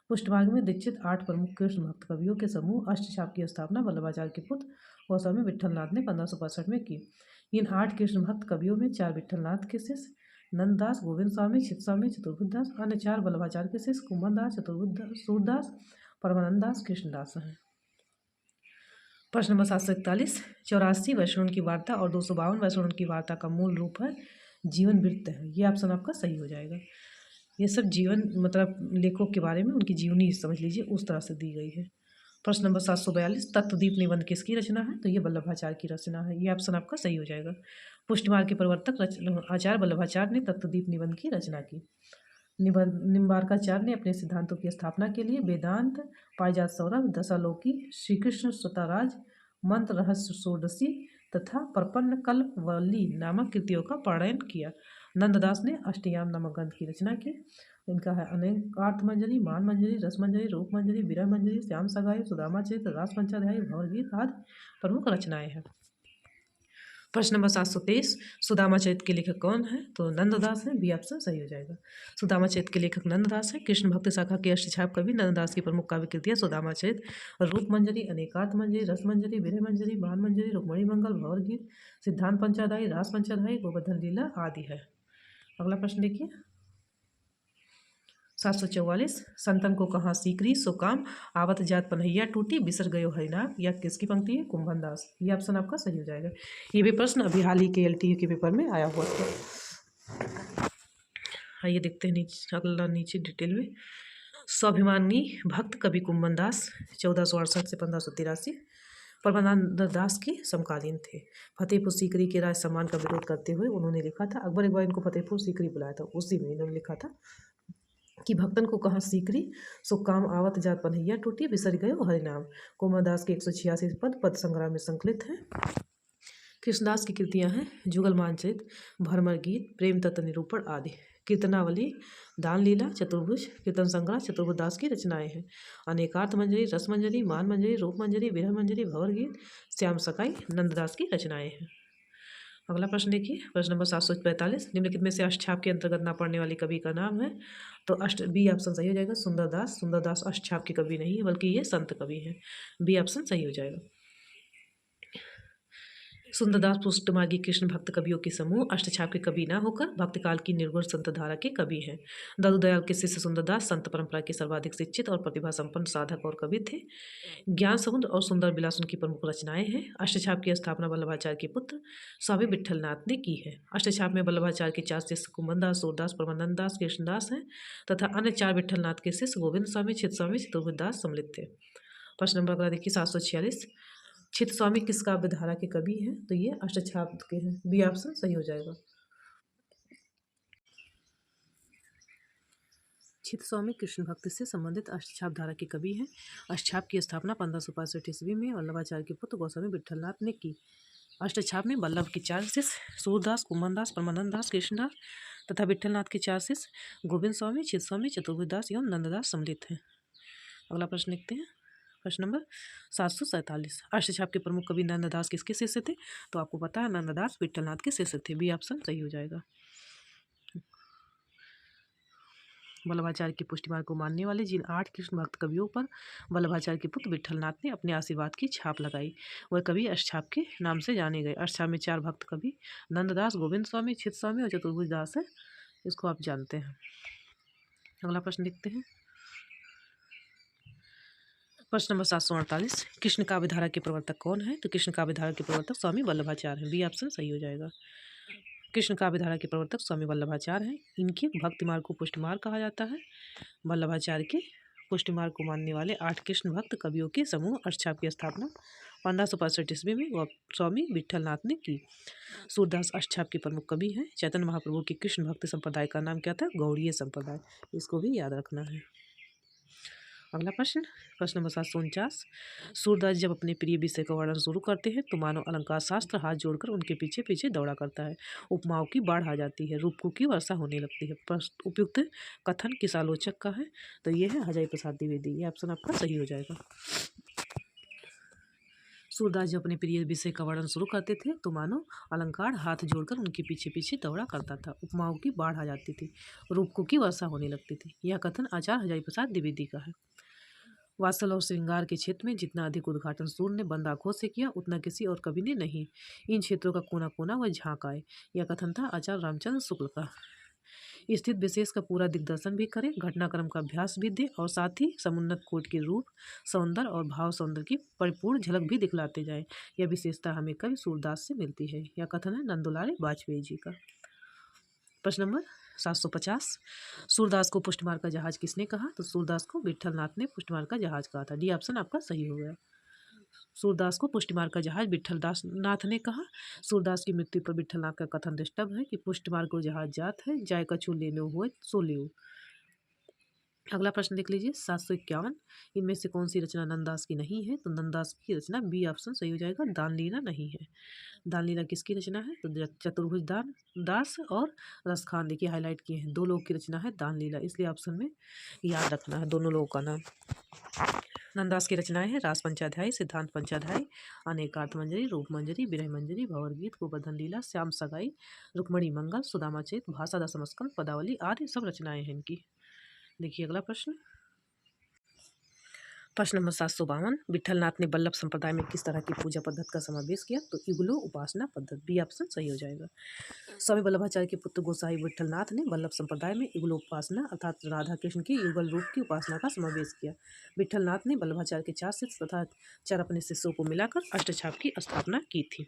पुष्टिमार्ग में दीक्षित 8 प्रमुख कृष्ण भक्त कवियों के समूह अष्टछाप की स्थापना वल्लभाचार्य के पुत्र गोस्वामी विट्ठलनाथ ने 1565 में की। इन 8 कृष्ण भक्त कवियों में 4 विट्ठलनाथ के शिष्य नंददास, गोविंद स्वामी, चित स्वामी, चतुर्बुद्धदास, अन्य 4 वल्लभाचार्य के शिष्य कुंभनदास, चतुर्बुद्धदास, सूरदास, परमानंददास, कृष्णदास हैं। प्रश्न नंबर 741, 84 वैष्णव की वार्ता और 252 वैष्णव की वार्ता का मूल रूप है जीवन वृत्त है। ये ऑप्शन आपका सही हो जाएगा। ये सब जीवन मतलब लेखकों के बारे में उनकी जीवनी समझ लीजिए उस तरह से दी गई है। प्रश्न नंबर 742, तत्वदीप निबंध किसकी रचना है? तो ये वल्लभाचार्य की रचना है। ये ऑप्शन आपका सही हो जाएगा। पुष्टिमार्ग के प्रवर्तक आचार्य वल्लभाचार्य ने तत्वदीप निबंध की रचना की। निम्बार्काचार्य ने अपने सिद्धांतों की स्थापना के लिए वेदांत, पारिजात सौरभ, दशालोकी, श्री कृष्ण स्वताराज, मंत्र रहस्य षोडशी तथा प्रपन्न कल्पवल्ली नामक कृतियों का पारायण किया। नंददास ने अष्टयाम नामक ग्रंथ की रचना की। इनका है अनेकार्थ मंजरी, मान मंजरी, रस मंजरी, रूप मंजरी, विरह मंजरी, श्याम सगाई, सुदामा चरित्र, रास पंचाध्यायी, भवगीत आदि प्रमुख रचनाएं हैं। प्रश्न नंबर 723, सुदामा चरित्र के लेखक कौन है? तो नंददास है। बी ऑप्शन सही हो जाएगा। सुदामा चरित्र के लेखक नंददास है। कृष्ण भक्त शाखा के अष्टछाप कवि नंददास की प्रमुख काव्य कृतियाँ सुदामा चरित्र, रूप मंजरी, अनेकार्थ मंजरी, रस मंजरी, विरह मंजरी, मान मंजरी, रुक्मणी मंगल, भवगीत, सिद्धांत पंचाध्यायी, रास पंचाध्यायी, गोवर्धन लीला आदि है। अगला प्रश्न देखिए, 744, संतन को कहाँ सीकरी सो काम, आवत जात पनहिया टूटी, बिसर गयो हरिनाम। यह किसकी पंक्ति है? कुंभनदास। ये ऑप्शन आपका सही हो जाएगा। ये भी प्रश्न अभी हाल ही के LTU के पेपर में आया हुआ था। आइए देखते हैं नीचे, अगला नीचे डिटेल में। स्वाभिमानी भक्त कवि कुंभनदास 1468 से 1583 परमानंद दास के समकालीन थे। फतेहपुर सीकरी के राज सम्मान का विरोध करते हुए उन्होंने लिखा था, अकबर एक बार इनको फतेहपुर सीकरी बुलाया था, उसी में इन्होंने लिखा था कि भक्तन को कहाँ सीकरी सो काम, आवत जात पनहिया टूटी, बिसर गयो हरिनाम। कुंभनदास के 186 पद संग्रह में संकलित हैं। कृष्णदास की कृतियाँ हैं जुगल मानचित, भरमर गीत, प्रेम तत्व निरूपण आदि। कीर्तनावली, दान लीला, चतुर्भुज, कीर्तन संग्रह चतुर्भुजदास की रचनाएं हैं। अनेकार्थ मंजरी, रस मंजरी, मान मंजरी, रूप मंजरी, विरह मंजरी, भंवर गीत, श्याम सकाई नंददास की रचनाएं हैं। अगला प्रश्न देखिए, प्रश्न नंबर 745, निम्नलिखित में से अष्टछाप के अंतर्गत ना पढ़ने वाले कवि का नाम है? तो बी ऑप्शन सही हो जाएगा। सुंदरदास। सुंदरदास अष्टछाप के कवि नहीं है बल्कि ये संत कवि हैं। बी ऑप्शन सही हो जाएगा। सुंदरदास पुष्टमार्गी कृष्ण भक्त कवियों के समूह अष्टछाप के कवि न होकर भक्तकाल की निर्गुण संत धारा के कवि हैं। दयाल के शिष्य सुंदरदास संत परंपरा के सर्वाधिक शिक्षित और प्रतिभा संपन्न साधक और कवि थे। ज्ञान समुद्र और सुंदर विलास उनकी प्रमुख रचनाएं हैं। अष्टछाप की स्थापना वल्लभाचार्य के पुत्र स्वामी विट्ठलनाथ ने की है। अष्टछाप में वल्लभाचार्य के 4 शिष्य कुंभनदास, सूरदास, परमानंद दास, कृष्णदास हैं तथा अन्य 4 विट्ठलनाथ के शिष्य गोविंद स्वामी, चित स्वामी, चतुर्बुद्धदास सम्मिलित थे। प्रश्न नंबर अगला देखिए, 746, चित स्वामी किस काव्य धारा के कवि हैं? तो ये अष्टछाप के हैं। बी ऑप्शन सही हो जाएगा। चित स्वामी कृष्ण भक्ति से संबंधित अष्टछाप धारा के कवि हैं। अष्टछाप की स्थापना 1565 ईस्वी में वल्लभाचार्य के पुत्र गोस्वामी विट्ठलनाथ ने की। अष्टछाप में वल्लभ के 4 शिष्य सूरदास, कुंभनदास, परमानंद दास, कृष्णदास तथा विट्ठलनाथ के 4 शिष्य गोविंद स्वामी, चित स्वामी, चतुर्बुद्धदास एवं नंददास सम्मिलित हैं। अगला प्रश्न देखते हैं, प्रश्न नंबर 747, अष्टछाप के प्रमुख कवि नंददास किसके शिष्य थे? तो आपको पता है नंददास विट्ठलनाथ के शिष्य थे। बी ऑप्शन सही हो जाएगा। वल्लभाचार्य की पुष्टिमार्ग को मानने वाले जिन 8 कृष्ण भक्त कवियों पर वल्लभाचार्य के पुत्र विट्ठलनाथ ने अपने आशीर्वाद की छाप लगाई, वह कवि अष्टछाप के नाम से जाने गए। अष्टछाप में 4 भक्त कवि नंददास, गोविंद स्वामी, चित स्वामी और चतुर्भुजदास है। इसको आप जानते हैं। अगला प्रश्न देखते हैं, प्रश्न नंबर 748, कृष्ण काव्य धारा के प्रवर्तक कौन है? तो कृष्ण काव्य धारा के प्रवर्तक स्वामी वल्लभाचार्य हैं। बी ऑप्शन सही हो जाएगा। कृष्ण काव्य धारा के प्रवर्तक स्वामी वल्लभाचार्य हैं। इनके भक्ति मार्ग को पुष्टि मार्ग कहा जाता है। वल्लभाचार्य के पुष्टि मार्ग को मानने वाले 8 कृष्ण भक्त कवियों के समूह अष्टछाप की स्थापना 1565 ईस्वी में स्वामी विट्ठलनाथ ने की। सूरदास अष्टछाप के प्रमुख कवि हैं। चैतन्य महाप्रभु के कृष्ण भक्ति संप्रदाय का नाम क्या था? गौड़ीय संप्रदाय। इसको भी याद रखना है। अगला प्रश्न, प्रश्न नंबर 749। सूरदास जब अपने प्रिय विषय का वर्णन शुरू करते हैं तो मानव अलंकार शास्त्र हाथ जोड़कर उनके पीछे पीछे दौड़ा करता है। उपमाओं की बाढ़ आ जाती है, रूपकों की वर्षा होने लगती है। प्रश्न उपयुक्त कथन किस आलोचक का है? तो ये है हजारी प्रसाद द्विवेदी। ये ऑप्शन आपका सही हो जाएगा। सूरदास जब अपने प्रिय विषय का वर्णन शुरू करते थे तो मानो अलंकार हाथ जोड़कर उनके पीछे पीछे दौड़ा करता था। उपमाओं की बाढ़ आ जाती थी, रूपकों की वर्षा होने लगती थी। यह कथन आचार्य हजारी प्रसाद द्विवेदी का है। वात्सल और श्रृंगार के क्षेत्र में जितना अधिक उद्घाटन सूर्य ने बंद आंखों से किया उतना किसी और कवि ने नहीं। इन क्षेत्रों का कोना कोना वह झांक आए। यह कथन था आचार्य रामचंद्र शुक्ल का। स्थित विशेष का पूरा दिग्दर्शन भी करें, घटनाक्रम का अभ्यास भी दें और साथ ही समुन्नत कोट के रूप सौंदर्य और भाव सौंदर्य की परिपूर्ण झलक भी दिखलाते जाए। यह विशेषता हमें कवि सूरदास से मिलती है। यह कथन है नंदुलारे वाजपेयी जी का। प्रश्न नंबर 750। सूरदास को पुष्टमार का जहाज किसने कहा? तो सूरदास को विट्ठल नाथ ने पुष्टमार का जहाज कहा था। डी ऑप्शन आपका सही हो गया। सूरदास को पुष्टमार का जहाज विट्ठल दास नाथ ने कहा। सूरदास की मृत्यु पर विट्ठल नाथ का कथन दृष्टव्य है कि पुष्टमार को जहाज जात है, जाय कछु लेनो हुए सो लियो। अगला प्रश्न देख लीजिए 751। इनमें से कौन सी रचना नंददास की नहीं है? तो नंददास की रचना बी ऑप्शन सही हो जाएगा, दान लीला नहीं है। दान लीला किसकी रचना है? तो चतुर्भुज दान दास और रसखान, देखिए हाईलाइट किए हैं, दो लोगों की रचना है दान लीला, इसलिए ऑप्शन में याद रखना है दोनों लोगों का नाम। नंददास की रचनाएं हैं रास पंचाध्यायी, सिद्धांत पंचाध्यायी, अनेकार्थ मंजरी, रूप मंजरी, विरह मंजरी, भंवर गीत, गोवर्धन लीला, श्याम सगाई, रुक्मणी मंगल, सुदामा चरित, भाषा दशमस्कंद, पदावली आदि सब रचनाएं हैं इनकी। देखिए अगला प्रश्न, प्रश्न नंबर 752। विट्ठलनाथ ने बल्लभ संप्रदाय में किस तरह की पूजा पद्धति का समावेश किया? तो युगलो उपासना पद्धति, बी ऑप्शन सही हो जाएगा। स्वामी वल्लभाचार्य के पुत्र गोसाई विट्ठलनाथ ने बल्लभ संप्रदाय में युगलो उपासना अर्थात राधा कृष्ण के युगल रूप की उपासना का समावेश किया। विट्ठलनाथ ने वल्लभाचार्य के 4 शिष्य तथा 4 अपने शिष्यों को मिलाकर अष्टछाप की स्थापना की थी।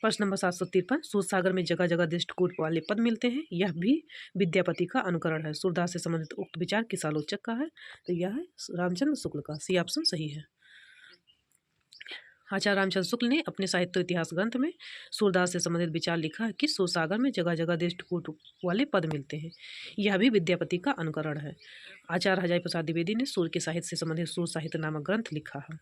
प्रश्न नंबर 753। सूरसागर में जगह जगह दृष्टिकूट वाले पद मिलते हैं, यह भी विद्यापति का अनुकरण है। सूरदास से संबंधित उक्त विचार किस आलोचक का है? तो यह है रामचंद्र शुक्ल का। सी ऑप्शन सही है। आचार्य रामचंद्र शुक्ल ने अपने साहित्य इतिहास ग्रंथ में सूरदास से संबंधित विचार लिखा है कि सूरसागर में जगह जगह दृष्टिकूट वाले पद मिलते हैं, यह भी विद्यापति का अनुकरण है। आचार्य हजारी प्रसाद द्विवेदी ने सूर्य के साहित्य से संबंधित सूर्य साहित्य नामक ग्रंथ लिखा है।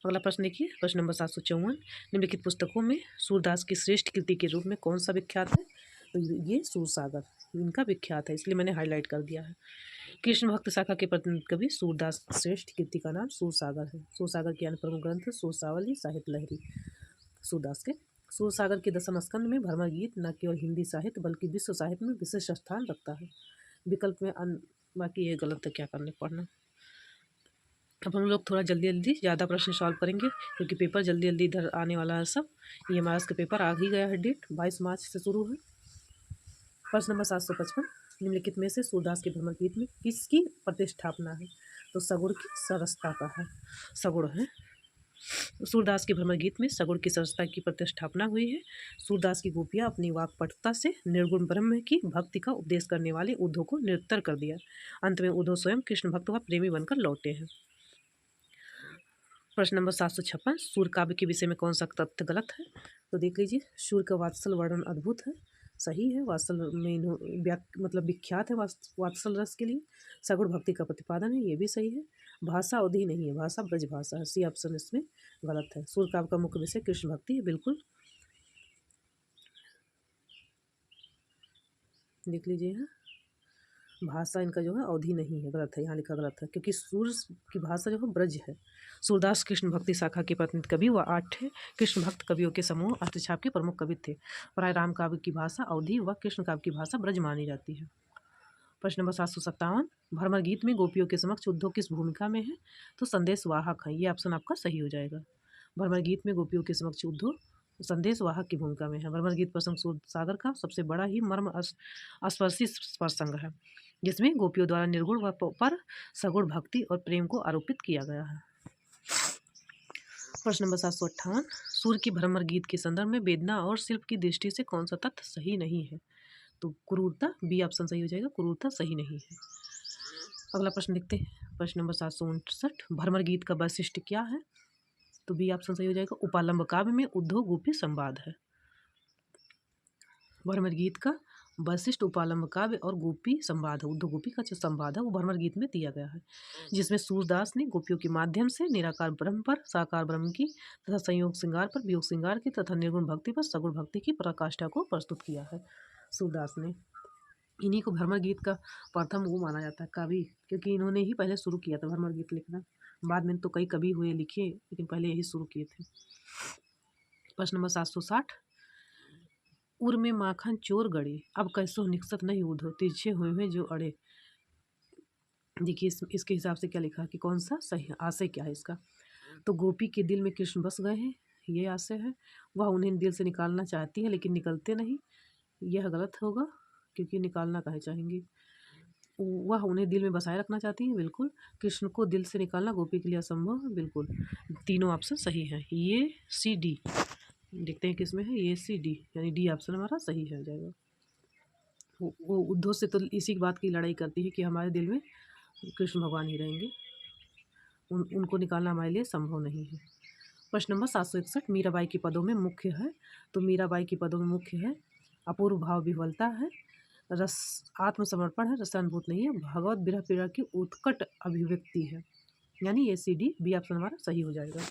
अगला प्रश्न देखिए, प्रश्न नंबर 754। निम्नलिखित पुस्तकों में सूरदास की श्रेष्ठ कृति के रूप में कौन सा विख्यात है? तो ये सूरसागर इनका विख्यात है, इसलिए मैंने हाईलाइट कर दिया है। कृष्ण भक्त शाखा के प्रतिनिधि कवि सूरदास, श्रेष्ठ कृति का नाम सूरसागर है। सूरसागर के अन्य प्रमुख ग्रंथ सूरसावली, साहित्य लहरी सूरदास के। सूरसागर के 10वें स्कंद में भ्रमर गीत न केवल हिंदी साहित्य बल्कि विश्व साहित्य में विशिष्ट स्थान रखता है। विकल्प में बाकी ये गलत है, क्या करने पढ़ना। अब हम लोग थोड़ा जल्दी जल्दी ज़्यादा प्रश्न सॉल्व करेंगे क्योंकि पेपर जल्दी जल्दी इधर आने वाला है सब। ये मार्च का पेपर आ ही गया है, डेट 22 मार्च से शुरू है। प्रश्न नंबर 755। निम्नलिखित में से सूरदास के भ्रमर गीत में किसकी प्रतिष्ठापना है? तो सगुण की सरसता का है, सगुण है। सूरदास के भ्रमर गीत में सगुण की सरसता की प्रतिष्ठापना हुई है। सूरदास की गोपियाँ अपनी वाक्पटुता से निर्गुण ब्रह्म की भक्ति का उपदेश करने वाले उद्धव को निरुत्तर कर दिया। अंत में उद्धव स्वयं कृष्ण भक्त व प्रेमी बनकर लौटे हैं। प्रश्न नंबर 756। सूर्य काव्य के विषय में कौन सा तथ्य गलत है? तो देख लीजिए, सूर्य का वात्सल वर्णन अद्भुत है, सही है। वात्सल में मतलब विख्यात है वात्सल रस के लिए। सगुण भक्ति का प्रतिपादन है, ये भी सही है। भाषा अवधि नहीं है, भाषा ब्रज भाषा है। सी ऑप्शन इसमें गलत है। सूर्य काव्य का मुख्य विषय कृष्ण भक्ति है, बिल्कुल देख लीजिए। यहाँ भाषा इनका जो है अवधि नहीं है, गलत है, यहाँ लिखा गलत है क्योंकि सूर्य की भाषा जो है ब्रज है। सूरदास कृष्ण भक्ति शाखा के प्रतिनिधि कवि व 8 कृष्ण भक्त कवियों के समूह अष्टछाप के प्रमुख कवि थे। प्राय राम काव्य की भाषा अवधि व कृष्ण काव्य की भाषा ब्रज मानी जाती है। प्रश्न नंबर 757। भ्रमर गीत में गोपियों के समक्ष उद्धव किस भूमिका में है? तो संदेश वाहक है, ये ऑप्शन आपका सही हो जाएगा। भ्रमर गीत में गोपियों के समक्ष उद्धव संदेश वाहक की भूमिका में है। भ्रमर गीत प्रसंग सूरसागर का सबसे बड़ा ही मर्म स्पर्शी प्रसंग है, जिसमें गोपियों द्वारा निर्गुण व पर सगुण भक्ति और प्रेम को आरोपित किया गया है। प्रश्न नंबर 758। सूर्य की भ्रमर गीत के संदर्भ में वेदना और शिल्प की दृष्टि से कौन सा तथ्य सही नहीं है? तो क्रूरता, बी ऑप्शन सही हो जाएगा, क्रूरता सही नहीं है। अगला प्रश्न देखते हैं, प्रश्न नंबर 759। भ्रमर गीत का वैशिष्ट्य क्या है? तो बी ऑप्शन सही हो जाएगा, उपालंब काव्य में उद्धव गोपी संवाद है। भ्रमर गीत का वशिष्ठ उपालंब काव्य और गोपी संवाद है, उद्धव गोपी का जो संवाद है वो भ्रमर गीत में दिया गया है, जिसमें सूरदास ने गोपियों के माध्यम से निराकार ब्रह्म पर, साकार ब्रह्म की तथा संयोग श्रृंगार पर, वियोग श्रृंगार की तथा निर्गुण भक्ति पर सगुण भक्ति की पराकाष्ठा को प्रस्तुत किया है सूरदास ने। इन्हीं को भ्रमर गीत का प्रथम वो माना जाता है कवि, क्योंकि इन्होंने ही पहले शुरू किया था भ्रमर गीत लिखना। बाद में तो कई कवि हुए लिखे, लेकिन पहले यही शुरू किए थे। प्रश्न नंबर 760, उर में माखन चोर गड़े, अब कैसो निकसत नहीं उधो, तिरछे हुए जो अड़े। देखिए इसके हिसाब से क्या लिखा कि कौन सा सही आशय क्या है इसका। तो गोपी के दिल में कृष्ण बस गए हैं, ये आशय है। वह उन्हें दिल से निकालना चाहती है लेकिन निकलते नहीं, यह गलत होगा, क्योंकि निकालना काहे चाहेंगी। वह उन्हें दिल में बसाए रखना चाहती है, बिल्कुल। कृष्ण को दिल से निकालना गोपी के लिए असंभव है, बिल्कुल। तीनों ऑप्शन सही हैं, ये सी डी। देखते हैं किसमें है, ये सी डी, यानी डी ऑप्शन हमारा सही है जाएगा। वो उद्धव से तो इसी बात की लड़ाई करती है कि हमारे दिल में कृष्ण भगवान ही रहेंगे, उनको निकालना हमारे लिए संभव नहीं है। प्रश्न नंबर 761, मीराबाई के पदों में मुख्य है। तो मीराबाई के पदों में मुख्य है अपूर्व भाव विह्वलता है, रस आत्मसमर्पण है, रसानुभूत नहीं है, भगवत विरह पीड़ा की उत्कट अभिव्यक्ति है, यानी ये सी डी बी ऑप्शन हमारा सही हो जाएगा।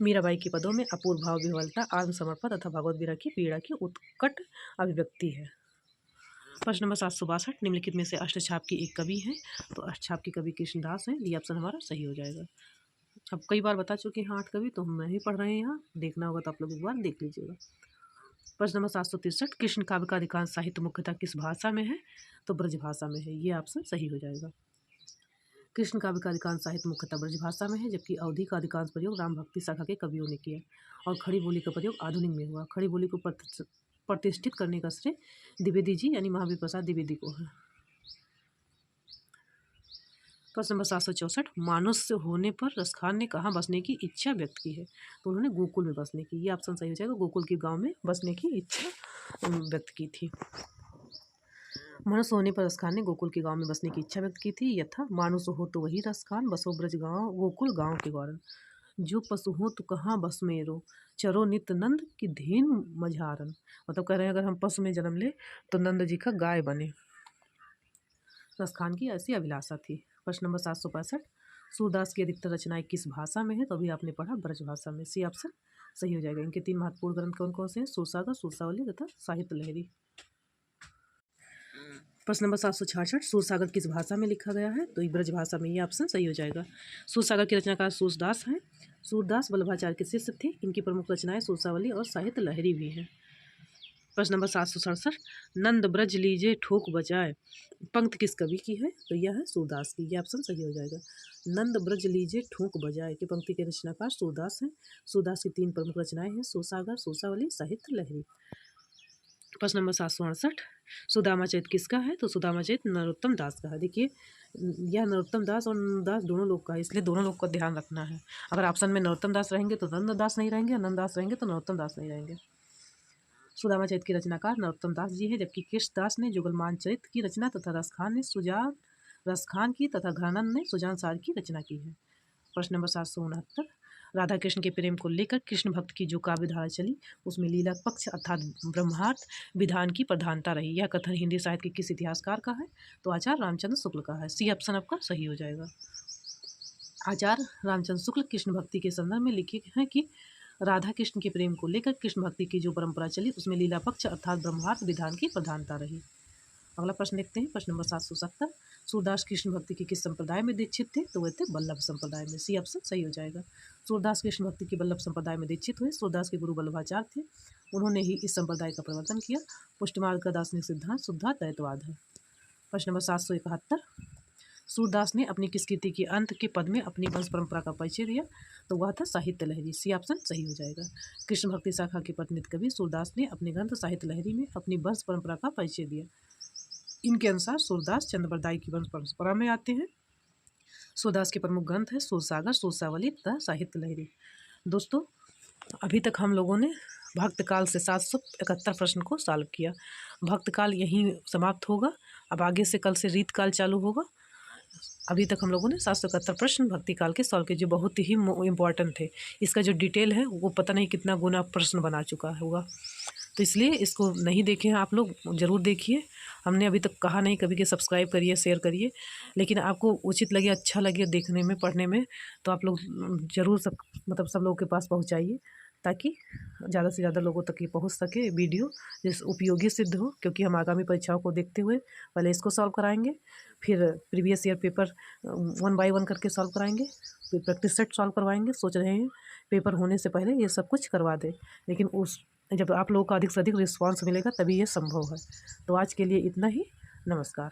मीराबाई के पदों में अपूर्व भाव विह्वलता, आत्मसमर्पण तथा भगवत विरह की पीड़ा की उत्कट अभिव्यक्ति है। प्रश्न नंबर 762, निम्नलिखित में से अष्टछाप की एक कवि है। तो अष्टछाप की कवि कृष्णदास हैं, डी ऑप्शन हमारा सही हो जाएगा। अब कई बार बता चुके हैं 8 कवि, तो हम नहीं पढ़ रहे हैं, यहाँ देखना होगा तो आप लोग एक बार देख लीजिएगा। प्रश्न नंबर 763, कृष्ण काव्य का अधिकांश साहित्य मुख्यतः किस भाषा में है। तो ब्रज भाषा में है, ये ऑप्शन सही हो जाएगा। कृष्ण काव्य का अधिकांश साहित्य मुख्यतः ब्रज भाषा में है, जबकि अवधि का अधिकांश प्रयोग राम भक्ति शाखा के कवियों ने किया और खड़ी बोली का प्रयोग आधुनिक में हुआ। खड़ी बोली को प्रतिष्ठित करने का श्रेय द्विवेदी जी यानी महावीर प्रसाद द्विवेदी को है। प्रश्न नंबर 764, मानुष्य होने पर रसखान ने कहाँ बसने की इच्छा व्यक्त की है। तो उन्होंने गोकुल में बसने की, ये ऑप्शन सही हो जाएगा, गोकुल के गांव में बसने की इच्छा व्यक्त की थी। मनुष्य होने पर रसखान ने गोकुल के गांव में बसने की इच्छा व्यक्त की थी। यथा मानुष्य हो तो वही रसखान, बसो ब्रज गाँव गोकुल गाँव के गौरन, जो पशु हो तो कहाँ बस मेरो, चरो नित्य नंद की धीन मझारन। मतलब कह रहे हैं अगर हम पशु में जन्म ले तो नंद जी का गाय बने, रसखान की ऐसी अभिलाषा थी। प्रश्न नंबर 765, सूरदास की अधिकतर रचनाएं किस भाषा में है। तो अभी आपने पढ़ा ब्रज भाषा में, सी ऑप्शन सही हो जाएगा। इनके 3 महत्वपूर्ण ग्रंथ कौन कौन से हैं, सूरसागर, सूरसावली तथा साहित्य लहरी। प्रश्न नंबर 766, सूरसागर किस भाषा में लिखा गया है। तो ब्रज भाषा में, ये ऑप्शन सही हो जाएगा। सूरसागर के रचनाकार सूरदास हैं। सूरदास वल्लभाचार्य के शिष्य थे। इनकी प्रमुख रचनाएं सूरसावली और साहित्य लहरी भी हैं। प्रश्न नंबर 767, नंद ब्रज लीजे ठोक बजाए, पंक्ति किस कवि की है। तो यह है सूरदास की, यह ऑप्शन सही हो जाएगा। नंद ब्रज लीजे ठोक बजाए की पंक्ति के रचनाकार सूरदास हैं। सूरदास की 3 प्रमुख रचनाएं हैं, सूरसागर, सूरसावली, साहित्य लहरी। प्रश्न नंबर 768, सुदामा चरित किसका है। तो सुदामा चरित नरोत्तम दास का है। देखिए यह नरोत्तम दास और नंददास दोनों लोग का है, इसलिए दोनों लोग का ध्यान रखना है। अगर ऑप्शन में नरोत्तम दास रहेंगे तो नंददास नहीं रहेंगे, नंददास रहेंगे तो नरोत्तम दास नहीं रहेंगे। सुदामा चरित की रचनाकार नरोत्तम दास जी है, जबकि कृष्णदास ने जुगलमान चरित की रचना तथा रसखान की तथा घरानंद ने सुजान सार की रचना की है। प्रश्न नंबर 769, राधा कृष्ण के प्रेम को लेकर कृष्ण भक्त की जो काव्य धारा चली उसमें लीला पक्ष अर्थात ब्रह्मार्थ विधान की प्रधानता रही। यह कथन हिंदी साहित्य के किस इतिहासकार का है। तो आचार्य रामचंद्र शुक्ल का है, सी ऑप्शन आपका सही हो जाएगा। आचार्य रामचंद्र शुक्ल कृष्ण भक्ति के संदर्भ में लिखे हैं कि राधा कृष्ण के प्रेम को लेकर कृष्ण भक्ति की जो परंपरा चली उसमें लीला पक्ष अर्थात ब्रह्मार्थ विधान की प्रधानता रही। अगला प्रश्न देखते हैं, प्रश्न नंबर 770, सूरदास कृष्ण भक्ति के किस संप्रदाय में दीक्षित थे। तो वे थे वल्लभ संप्रदाय में, सी ऑप्शन सही हो जाएगा। सूरदास कृष्ण भक्ति के वल्लभ संप्रदाय में दीक्षित हुए। सूरदास के गुरु वल्लभाचार्य थे, उन्होंने ही इस संप्रदाय का प्रवर्तन किया। पुष्टमार्ग का दार्शनिक सिद्धांत शुद्धा द्वैतवाद है। प्रश्न नंबर 771, सूरदास ने अपनी किस कृति के अंत के पद में अपनी वंश परंपरा का परिचय दिया। तो वह था साहित्य लहरी, सी ऑप्शन सही हो जाएगा। कृष्ण भक्ति शाखा के प्रतिनिधि कवि सूरदास ने अपने ग्रंथ साहित्य लहरी में अपनी वंश परंपरा का परिचय दिया। इनके अनुसार सूरदास चंद्रबरदाई की वंश परंपरा में आते हैं। सूरदास के प्रमुख ग्रंथ है सूरसागर, सूरसावली तथा साहित्य लहरी। दोस्तों अभी तक हम लोगों ने भक्तकाल से 771 प्रश्न को सॉल्व किया। भक्तकाल यहीं समाप्त होगा, अब आगे से कल से रीतकाल चालू होगा। अभी तक हम लोगों ने 771 प्रश्न भक्तिकाल के सॉल्व किए, जो बहुत ही इम्पॉर्टेंट थे। इसका जो डिटेल है वो पता नहीं कितना गुना प्रश्न बना चुका होगा। तो इसलिए इसको नहीं देखे हैं आप लोग, ज़रूर देखिए। हमने अभी तक कहा नहीं कभी कि सब्सक्राइब करिए, शेयर करिए, लेकिन आपको उचित लगे, अच्छा लगे देखने में, पढ़ने में, तो आप लोग ज़रूर सब लोगों के पास पहुँचाइए, ताकि ज़्यादा से ज़्यादा लोगों तक ये पहुँच सके वीडियो, जिस उपयोगी सिद्ध हो। क्योंकि हम आगामी परीक्षाओं को देखते हुए पहले इसको सॉल्व कराएंगे, फिर प्रीवियस ईयर पेपर 1 बाय 1 करके सॉल्व कराएंगे, फिर प्रैक्टिस सेट सॉल्व करवाएंगे। सोच रहे हैं पेपर होने से पहले ये सब कुछ करवा दें, लेकिन जब आप लोगों का अधिक से अधिक रिस्पॉन्स मिलेगा तभी ये संभव है। तो आज के लिए इतना ही। नमस्कार।